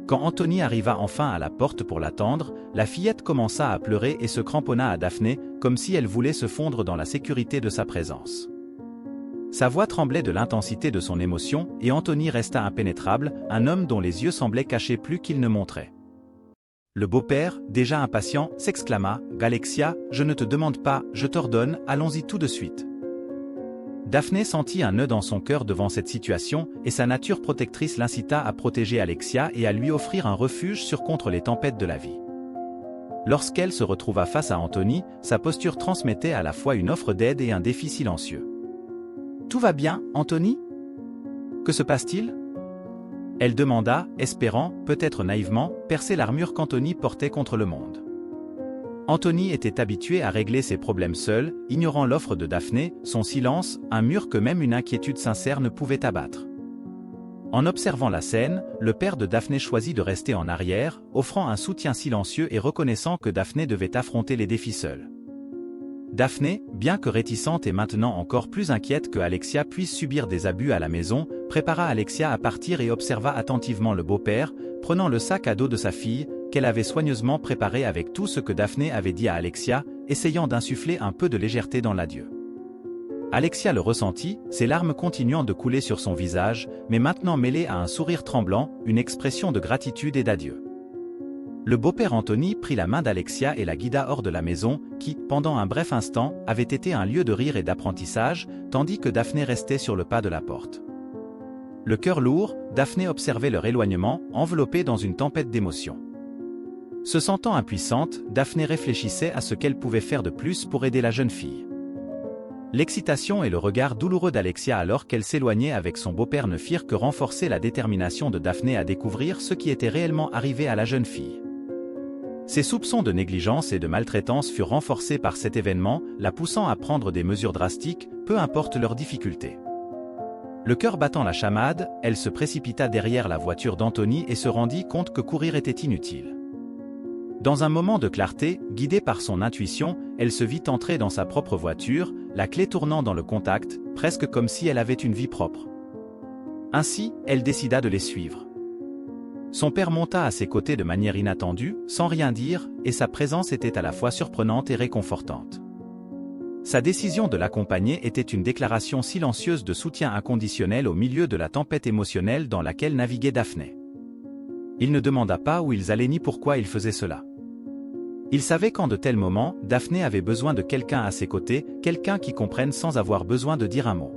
Quand Anthony arriva enfin à la porte pour l'attendre, la fillette commença à pleurer et se cramponna à Daphné, comme si elle voulait se fondre dans la sécurité de sa présence. Sa voix tremblait de l'intensité de son émotion, et Anthony resta impénétrable, un homme dont les yeux semblaient cacher plus qu'il ne montrait. Le beau-père, déjà impatient, s'exclama « Alexia, je ne te demande pas, je t'ordonne, allons-y tout de suite. » Daphné sentit un nœud dans son cœur devant cette situation, et sa nature protectrice l'incita à protéger Alexia et à lui offrir un refuge contre les tempêtes de la vie. Lorsqu'elle se retrouva face à Anthony, sa posture transmettait à la fois une offre d'aide et un défi silencieux. « Tout va bien, Anthony ? Que se passe-t-il » Elle demanda, espérant, peut-être naïvement, percer l'armure qu'Anthony portait contre le monde. Anthony était habitué à régler ses problèmes seul, ignorant l'offre de Daphné, son silence, un mur que même une inquiétude sincère ne pouvait abattre. En observant la scène, le père de Daphné choisit de rester en arrière, offrant un soutien silencieux et reconnaissant que Daphné devait affronter les défis seule. Daphné, bien que réticente et maintenant encore plus inquiète que Alexia puisse subir des abus à la maison, prépara Alexia à partir et observa attentivement le beau-père, prenant le sac à dos de sa fille, qu'elle avait soigneusement préparé avec tout ce que Daphné avait dit à Alexia, essayant d'insuffler un peu de légèreté dans l'adieu. Alexia le ressentit, ses larmes continuant de couler sur son visage, mais maintenant mêlées à un sourire tremblant, une expression de gratitude et d'adieu. Le beau-père Anthony prit la main d'Alexia et la guida hors de la maison, qui, pendant un bref instant, avait été un lieu de rire et d'apprentissage, tandis que Daphné restait sur le pas de la porte. Le cœur lourd, Daphné observait leur éloignement, enveloppée dans une tempête d'émotions. Se sentant impuissante, Daphné réfléchissait à ce qu'elle pouvait faire de plus pour aider la jeune fille. L'excitation et le regard douloureux d'Alexia alors qu'elle s'éloignait avec son beau-père ne firent que renforcer la détermination de Daphné à découvrir ce qui était réellement arrivé à la jeune fille. Ses soupçons de négligence et de maltraitance furent renforcés par cet événement, la poussant à prendre des mesures drastiques, peu importe leurs difficultés. Le cœur battant la chamade, elle se précipita derrière la voiture d'Anthony et se rendit compte que courir était inutile. Dans un moment de clarté, guidée par son intuition, elle se vit entrer dans sa propre voiture, la clé tournant dans le contact, presque comme si elle avait une vie propre. Ainsi, elle décida de les suivre. Son père monta à ses côtés de manière inattendue, sans rien dire, et sa présence était à la fois surprenante et réconfortante. Sa décision de l'accompagner était une déclaration silencieuse de soutien inconditionnel au milieu de la tempête émotionnelle dans laquelle naviguait Daphné. Il ne demanda pas où ils allaient ni pourquoi ils faisaient cela. Il savait qu'en de tels moments, Daphné avait besoin de quelqu'un à ses côtés, quelqu'un qui comprenne sans avoir besoin de dire un mot.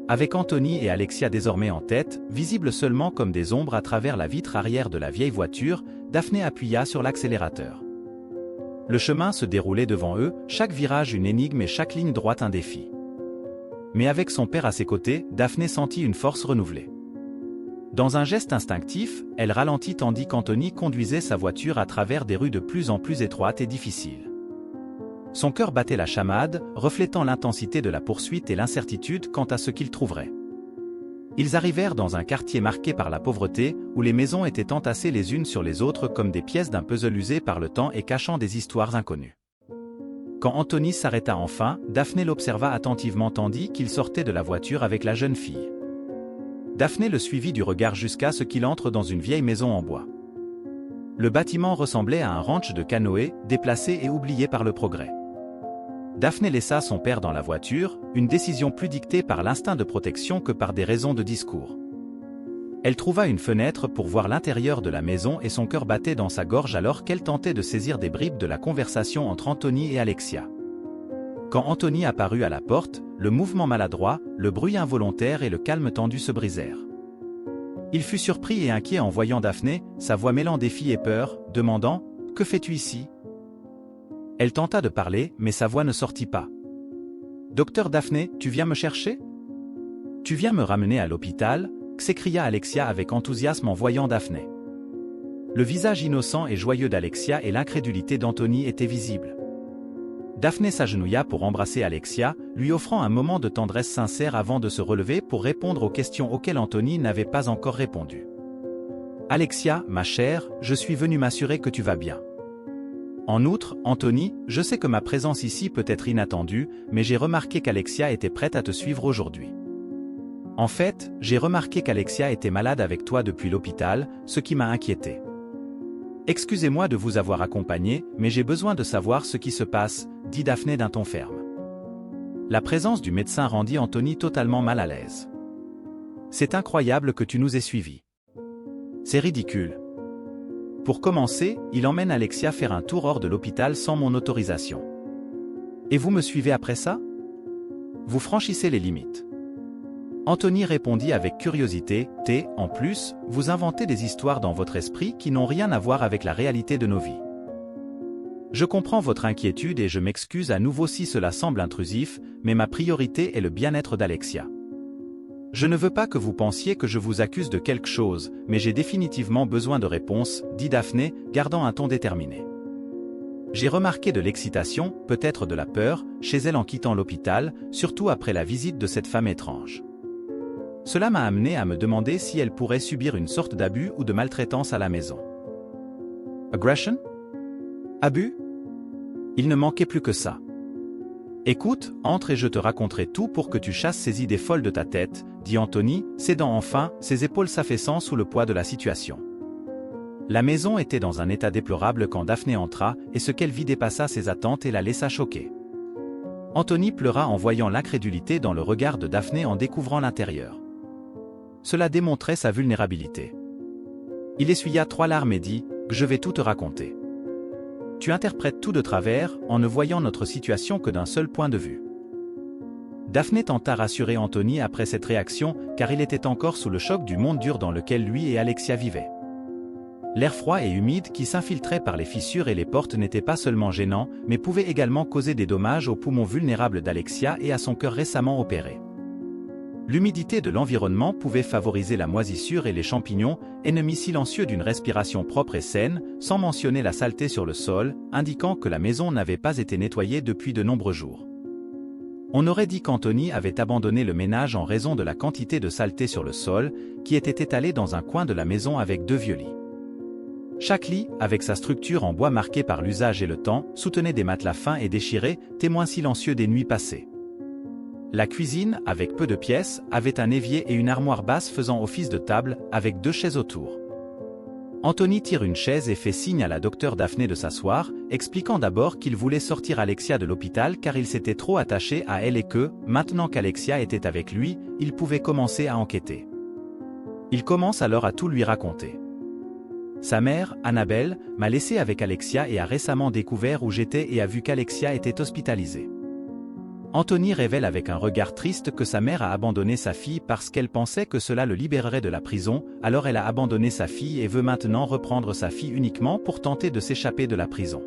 Avec Anthony et Alexia désormais en tête, visibles seulement comme des ombres à travers la vitre arrière de la vieille voiture, Daphné appuya sur l'accélérateur. Le chemin se déroulait devant eux, chaque virage une énigme et chaque ligne droite un défi. Mais avec son père à ses côtés, Daphné sentit une force renouvelée. Dans un geste instinctif, elle ralentit tandis qu'Anthony conduisait sa voiture à travers des rues de plus en plus étroites et difficiles. Son cœur battait la chamade, reflétant l'intensité de la poursuite et l'incertitude quant à ce qu'ils trouveraient. Ils arrivèrent dans un quartier marqué par la pauvreté, où les maisons étaient entassées les unes sur les autres comme des pièces d'un puzzle usé par le temps et cachant des histoires inconnues. Quand Anthony s'arrêta enfin, Daphné l'observa attentivement tandis qu'il sortait de la voiture avec la jeune fille. Daphné le suivit du regard jusqu'à ce qu'il entre dans une vieille maison en bois. Le bâtiment ressemblait à un ranch de canoë, déplacé et oublié par le progrès. Daphné laissa son père dans la voiture, une décision plus dictée par l'instinct de protection que par des raisons de discours. Elle trouva une fenêtre pour voir l'intérieur de la maison et son cœur battait dans sa gorge alors qu'elle tentait de saisir des bribes de la conversation entre Anthony et Alexia. Quand Anthony apparut à la porte, le mouvement maladroit, le bruit involontaire et le calme tendu se brisèrent. Il fut surpris et inquiet en voyant Daphné, sa voix mêlant défi et peur, demandant « Que fais-tu ici ?» Elle tenta de parler, mais sa voix ne sortit pas. « Docteur Daphné, tu viens me chercher ? Tu viens me ramener à l'hôpital ?» s'écria Alexia avec enthousiasme en voyant Daphné. Le visage innocent et joyeux d'Alexia et l'incrédulité d'Anthony étaient visibles. Daphné s'agenouilla pour embrasser Alexia, lui offrant un moment de tendresse sincère avant de se relever pour répondre aux questions auxquelles Anthony n'avait pas encore répondu. « Alexia, ma chère, je suis venu m'assurer que tu vas bien. En outre, Anthony, je sais que ma présence ici peut être inattendue, mais j'ai remarqué qu'Alexia était prête à te suivre aujourd'hui. En fait, j'ai remarqué qu'Alexia était malade avec toi depuis l'hôpital, ce qui m'a inquiété. Excusez-moi de vous avoir accompagné, mais j'ai besoin de savoir ce qui se passe, dit Daphné d'un ton ferme. La présence du médecin rendit Anthony totalement mal à l'aise. C'est incroyable que tu nous aies suivis. C'est ridicule. Pour commencer, il emmène Alexia faire un tour hors de l'hôpital sans mon autorisation. Et vous me suivez après ça? Vous franchissez les limites. Anthony répondit avec curiosité, « En plus, vous inventez des histoires dans votre esprit qui n'ont rien à voir avec la réalité de nos vies. Je comprends votre inquiétude et je m'excuse à nouveau si cela semble intrusif, mais ma priorité est le bien-être d'Alexia. Je ne veux pas que vous pensiez que je vous accuse de quelque chose, mais j'ai définitivement besoin de réponses, dit Daphné, gardant un ton déterminé. J'ai remarqué de l'excitation, peut-être de la peur, chez elle en quittant l'hôpital, surtout après la visite de cette femme étrange. Cela m'a amené à me demander si elle pourrait subir une sorte d'abus ou de maltraitance à la maison. Aggression? Abus? Il ne manquait plus que ça. Écoute, entre et je te raconterai tout pour que tu chasses ces idées folles de ta tête, dit Anthony, cédant enfin, ses épaules s'affaissant sous le poids de la situation. La maison était dans un état déplorable quand Daphné entra, et ce qu'elle vit dépassa ses attentes et la laissa choquée. Anthony pleura en voyant l'incrédulité dans le regard de Daphné en découvrant l'intérieur. Cela démontrait sa vulnérabilité. Il essuya 3 larmes et dit « Je vais tout te raconter. Tu interprètes tout de travers, en ne voyant notre situation que d'un seul point de vue. » Daphné tenta rassurer Anthony après cette réaction car il était encore sous le choc du monde dur dans lequel lui et Alexia vivaient. L'air froid et humide qui s'infiltrait par les fissures et les portes n'était pas seulement gênant, mais pouvait également causer des dommages aux poumons vulnérables d'Alexia et à son cœur récemment opéré. L'humidité de l'environnement pouvait favoriser la moisissure et les champignons, ennemis silencieux d'une respiration propre et saine, sans mentionner la saleté sur le sol, indiquant que la maison n'avait pas été nettoyée depuis de nombreux jours. On aurait dit qu'Anthony avait abandonné le ménage en raison de la quantité de saleté sur le sol, qui était étalée dans un coin de la maison avec 2 vieux lits. Chaque lit, avec sa structure en bois marquée par l'usage et le temps, soutenait des matelas fins et déchirés, témoins silencieux des nuits passées. La cuisine, avec peu de pièces, avait un évier et une armoire basse faisant office de table, avec 2 chaises autour. Anthony tire une chaise et fait signe à la docteure Daphné de s'asseoir, expliquant d'abord qu'il voulait sortir Alexia de l'hôpital car il s'était trop attaché à elle et que, maintenant qu'Alexia était avec lui, il pouvait commencer à enquêter. Il commence alors à tout lui raconter. Sa mère, Annabelle, m'a laissé avec Alexia et a récemment découvert où j'étais et a vu qu'Alexia était hospitalisée. Anthony révèle avec un regard triste que sa mère a abandonné sa fille parce qu'elle pensait que cela le libérerait de la prison, alors elle a abandonné sa fille et veut maintenant reprendre sa fille uniquement pour tenter de s'échapper de la prison.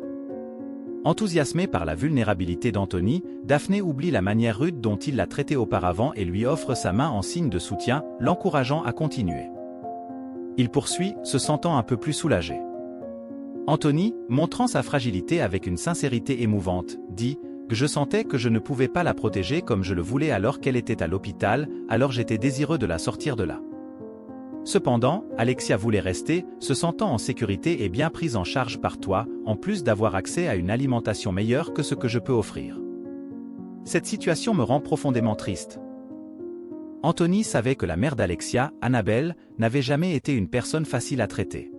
Enthousiasmée par la vulnérabilité d'Anthony, Daphné oublie la manière rude dont il l'a traité auparavant et lui offre sa main en signe de soutien, l'encourageant à continuer. Il poursuit, se sentant un peu plus soulagé. Anthony, montrant sa fragilité avec une sincérité émouvante, dit que je sentais que je ne pouvais pas la protéger comme je le voulais alors qu'elle était à l'hôpital, alors j'étais désireux de la sortir de là. Cependant, Alexia voulait rester, se sentant en sécurité et bien prise en charge par toi, en plus d'avoir accès à une alimentation meilleure que ce que je peux offrir. Cette situation me rend profondément triste. Anthony savait que la mère d'Alexia, Annabelle, n'avait jamais été une personne facile à traiter.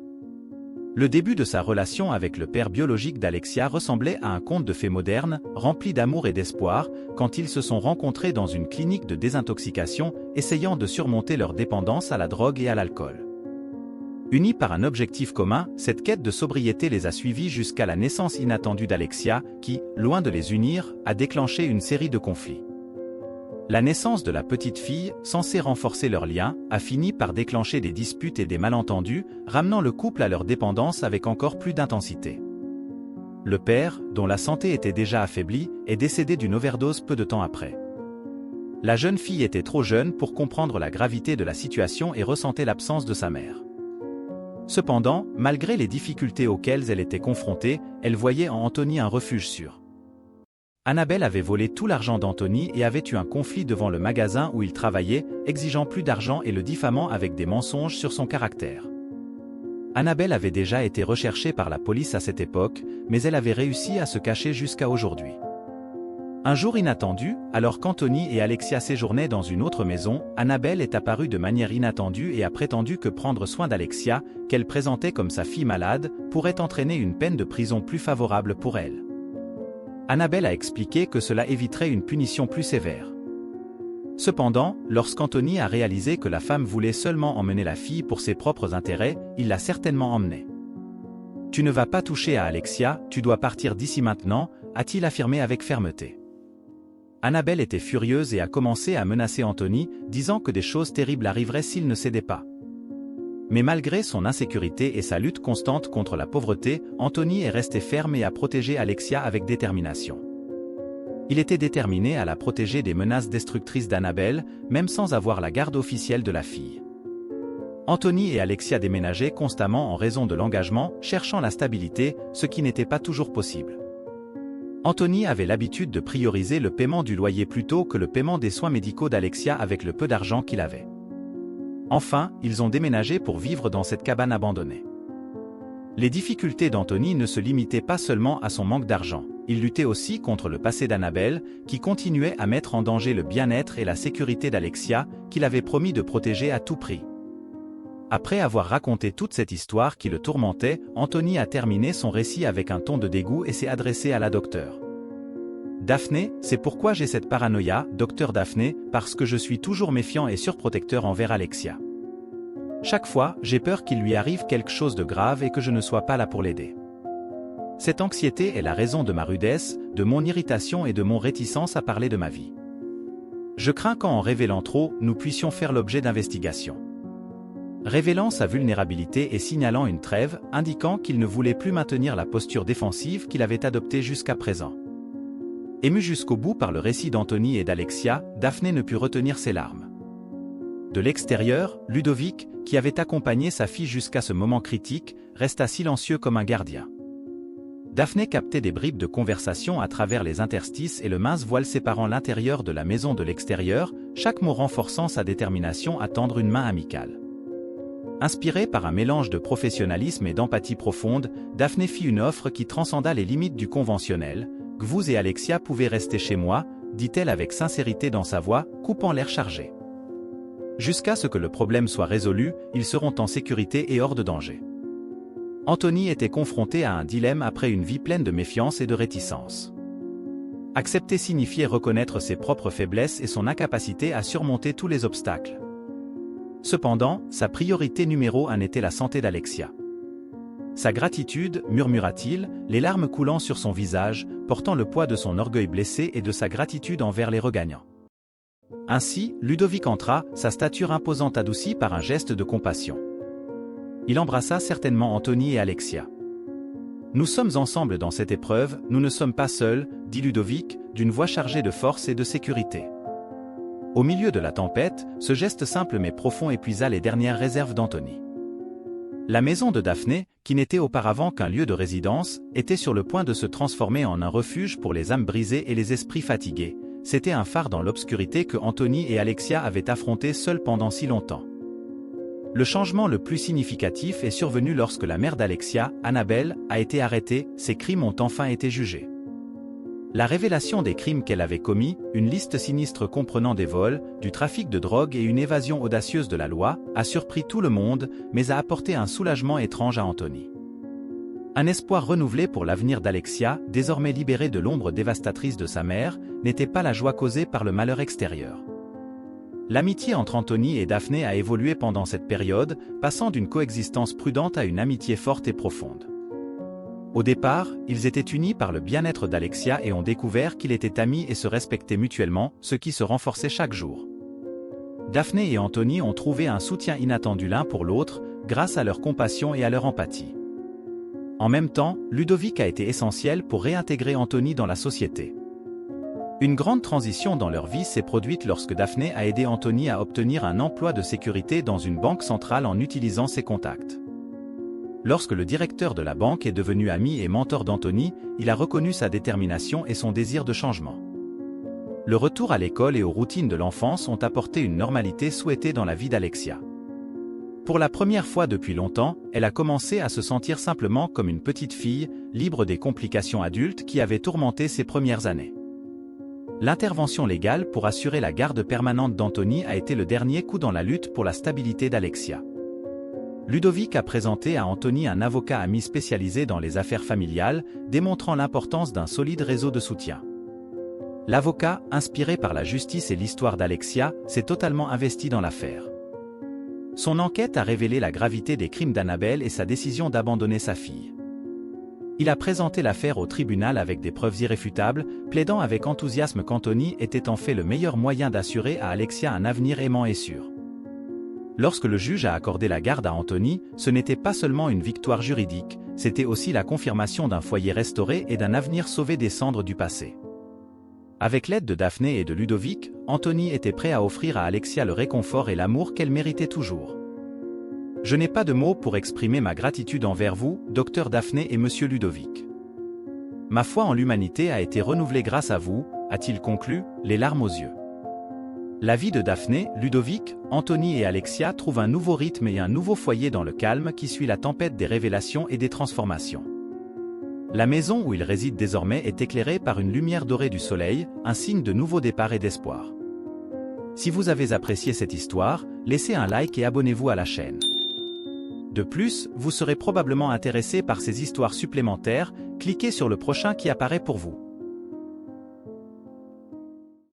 Le début de sa relation avec le père biologique d'Alexia ressemblait à un conte de fées moderne, rempli d'amour et d'espoir, quand ils se sont rencontrés dans une clinique de désintoxication, essayant de surmonter leur dépendance à la drogue et à l'alcool. Unis par un objectif commun, cette quête de sobriété les a suivis jusqu'à la naissance inattendue d'Alexia, qui, loin de les unir, a déclenché une série de conflits. La naissance de la petite fille, censée renforcer leur lien, a fini par déclencher des disputes et des malentendus, ramenant le couple à leur dépendance avec encore plus d'intensité. Le père, dont la santé était déjà affaiblie, est décédé d'une overdose peu de temps après. La jeune fille était trop jeune pour comprendre la gravité de la situation et ressentait l'absence de sa mère. Cependant, malgré les difficultés auxquelles elle était confrontée, elle voyait en Anthony un refuge sûr. Annabelle avait volé tout l'argent d'Anthony et avait eu un conflit devant le magasin où il travaillait, exigeant plus d'argent et le diffamant avec des mensonges sur son caractère. Annabelle avait déjà été recherchée par la police à cette époque, mais elle avait réussi à se cacher jusqu'à aujourd'hui. Un jour inattendu, alors qu'Anthony et Alexia séjournaient dans une autre maison, Annabelle est apparue de manière inattendue et a prétendu que prendre soin d'Alexia, qu'elle présentait comme sa fille malade, pourrait entraîner une peine de prison plus favorable pour elle. Annabelle a expliqué que cela éviterait une punition plus sévère. Cependant, lorsqu'Anthony a réalisé que la femme voulait seulement emmener la fille pour ses propres intérêts, il l'a certainement emmenée. « Tu ne vas pas toucher à Alexia, tu dois partir d'ici maintenant », a-t-il affirmé avec fermeté. Annabelle était furieuse et a commencé à menacer Anthony, disant que des choses terribles arriveraient s'il ne cédait pas. Mais malgré son insécurité et sa lutte constante contre la pauvreté, Anthony est resté ferme et a protégé Alexia avec détermination. Il était déterminé à la protéger des menaces destructrices d'Annabelle, même sans avoir la garde officielle de la fille. Anthony et Alexia déménageaient constamment en raison de l'engagement, cherchant la stabilité, ce qui n'était pas toujours possible. Anthony avait l'habitude de prioriser le paiement du loyer plutôt que le paiement des soins médicaux d'Alexia avec le peu d'argent qu'il avait. Enfin, ils ont déménagé pour vivre dans cette cabane abandonnée. Les difficultés d'Anthony ne se limitaient pas seulement à son manque d'argent. Il luttait aussi contre le passé d'Annabelle, qui continuait à mettre en danger le bien-être et la sécurité d'Alexia, qu'il avait promis de protéger à tout prix. Après avoir raconté toute cette histoire qui le tourmentait, Anthony a terminé son récit avec un ton de dégoût et s'est adressé à la docteure. Daphné, c'est pourquoi j'ai cette paranoïa, docteur Daphné, parce que je suis toujours méfiant et surprotecteur envers Alexia. Chaque fois, j'ai peur qu'il lui arrive quelque chose de grave et que je ne sois pas là pour l'aider. Cette anxiété est la raison de ma rudesse, de mon irritation et de mon réticence à parler de ma vie. Je crains qu'en révélant trop, nous puissions faire l'objet d'investigations. Révélant sa vulnérabilité et signalant une trêve, indiquant qu'il ne voulait plus maintenir la posture défensive qu'il avait adoptée jusqu'à présent. Ému jusqu'au bout par le récit d'Anthony et d'Alexia, Daphné ne put retenir ses larmes. De l'extérieur, Ludovic, qui avait accompagné sa fille jusqu'à ce moment critique, resta silencieux comme un gardien. Daphné captait des bribes de conversation à travers les interstices et le mince voile séparant l'intérieur de la maison de l'extérieur, chaque mot renforçant sa détermination à tendre une main amicale. Inspirée par un mélange de professionnalisme et d'empathie profonde, Daphné fit une offre qui transcenda les limites du conventionnel. « Vous et Alexia pouvez rester chez moi », dit-elle avec sincérité dans sa voix, coupant l'air chargé. Jusqu'à ce que le problème soit résolu, ils seront en sécurité et hors de danger. Anthony était confronté à un dilemme après une vie pleine de méfiance et de réticence. Accepter signifiait reconnaître ses propres faiblesses et son incapacité à surmonter tous les obstacles. Cependant, sa priorité numéro 1 était la santé d'Alexia. Sa gratitude, murmura-t-il, les larmes coulant sur son visage, portant le poids de son orgueil blessé et de sa gratitude envers les regagnants. Ainsi, Ludovic entra, sa stature imposante adoucie par un geste de compassion. Il embrassa certainement Anthony et Alexia. « Nous sommes ensemble dans cette épreuve, nous ne sommes pas seuls, » dit Ludovic, d'une voix chargée de force et de sécurité. Au milieu de la tempête, ce geste simple mais profond épuisa les dernières réserves d'Anthony. La maison de Daphné, qui n'était auparavant qu'un lieu de résidence, était sur le point de se transformer en un refuge pour les âmes brisées et les esprits fatigués. C'était un phare dans l'obscurité que Anthony et Alexia avaient affronté seuls pendant si longtemps. Le changement le plus significatif est survenu lorsque la mère d'Alexia, Annabelle, a été arrêtée, ses crimes ont enfin été jugés. La révélation des crimes qu'elle avait commis, une liste sinistre comprenant des vols, du trafic de drogue et une évasion audacieuse de la loi, a surpris tout le monde, mais a apporté un soulagement étrange à Anthony. Un espoir renouvelé pour l'avenir d'Alexia, désormais libérée de l'ombre dévastatrice de sa mère, n'était pas la joie causée par le malheur extérieur. L'amitié entre Anthony et Daphné a évolué pendant cette période, passant d'une coexistence prudente à une amitié forte et profonde. Au départ, ils étaient unis par le bien-être d'Alexia et ont découvert qu'ils étaient amis et se respectaient mutuellement, ce qui se renforçait chaque jour. Daphné et Anthony ont trouvé un soutien inattendu l'un pour l'autre, grâce à leur compassion et à leur empathie. En même temps, Ludovic a été essentiel pour réintégrer Anthony dans la société. Une grande transition dans leur vie s'est produite lorsque Daphné a aidé Anthony à obtenir un emploi de sécurité dans une banque centrale en utilisant ses contacts. Lorsque le directeur de la banque est devenu ami et mentor d'Anthony, il a reconnu sa détermination et son désir de changement. Le retour à l'école et aux routines de l'enfance ont apporté une normalité souhaitée dans la vie d'Alexia. Pour la première fois depuis longtemps, elle a commencé à se sentir simplement comme une petite fille, libre des complications adultes qui avaient tourmenté ses premières années. L'intervention légale pour assurer la garde permanente d'Anthony a été le dernier coup dans la lutte pour la stabilité d'Alexia. Ludovic a présenté à Anthony un avocat ami spécialisé dans les affaires familiales, démontrant l'importance d'un solide réseau de soutien. L'avocat, inspiré par la justice et l'histoire d'Alexia, s'est totalement investi dans l'affaire. Son enquête a révélé la gravité des crimes d'Annabelle et sa décision d'abandonner sa fille. Il a présenté l'affaire au tribunal avec des preuves irréfutables, plaidant avec enthousiasme qu'Anthony était en fait le meilleur moyen d'assurer à Alexia un avenir aimant et sûr. Lorsque le juge a accordé la garde à Anthony, ce n'était pas seulement une victoire juridique, c'était aussi la confirmation d'un foyer restauré et d'un avenir sauvé des cendres du passé. Avec l'aide de Daphné et de Ludovic, Anthony était prêt à offrir à Alexia le réconfort et l'amour qu'elle méritait toujours. « Je n'ai pas de mots pour exprimer ma gratitude envers vous, docteur Daphné et monsieur Ludovic. Ma foi en l'humanité a été renouvelée grâce à vous, » a-t-il conclu, les larmes aux yeux. La vie de Daphné, Ludovic, Anthony et Alexia trouve un nouveau rythme et un nouveau foyer dans le calme qui suit la tempête des révélations et des transformations. La maison où ils résident désormais est éclairée par une lumière dorée du soleil, un signe de nouveau départ et d'espoir. Si vous avez apprécié cette histoire, laissez un like et abonnez-vous à la chaîne. De plus, vous serez probablement intéressé par ces histoires supplémentaires, cliquez sur le prochain qui apparaît pour vous.